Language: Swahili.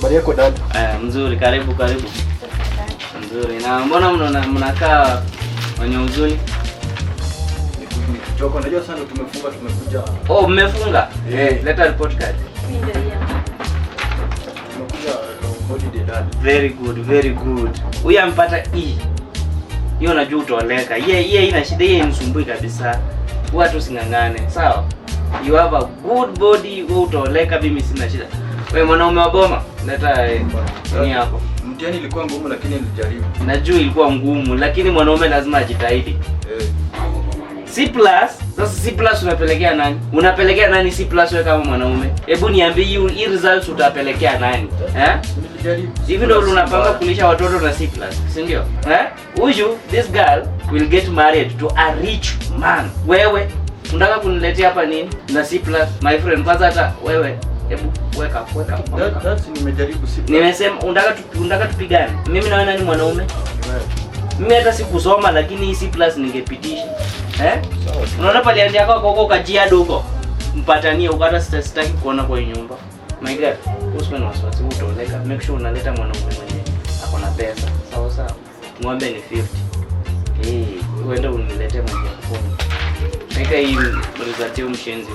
Habari yako dada? Mzuri, karibu. Mzuri. Na mbona mnakaa wenye huzuni? Nikichoka, unajua sana tumekuja. Oh, mmefunga? Leta report card. Ndio hiyo. Tumekuja holiday dada. Very good. Huyu ampata E. Hiyo najua utoleka. Yeye ina shida, yeye inisumbui kabisa. Watu singangane, sawa? You have a good body, wewe utoleka, mimi sina shida. Wewe mwanaume wa boma, leta nini hapo. Mtihani ilikuwa ngumu lakini nilijaribu. Najua ilikuwa ngumu lakini mwanaume lazima ajitahidi. C+, sasa C+ unapelekea nani? Unapelekea nani C+ wewe kama mwanaume? Hebu niambie hii results utapelekea nani? Nilijaribu. Hivi ndio unapanga kulisha watoto na C+, si ndio? This girl will get married to a rich man. Wewe unataka kuniletea hapa nini? Na C+, my friend, kwanza hata wewe hebu weka. That's nimejaribu C+. Nimesema unataka tupigane. Mimi na wewe nani mwanaume? Mimi hata sikusoma lakini hii C+ ningepitisha. Sawa. Unaona pale andia kwa Kajiado huko. Mpatanie ukata sitaki kuona kwa nyumba. My God, usiwe na wasiwasi, utoleka. Make sure unaleta mwanaume mwenye ako na pesa. Sawa. Ng'ombe ni 50. Uende uniletee mwenye 10. Nika hii mlizatie mshenzi.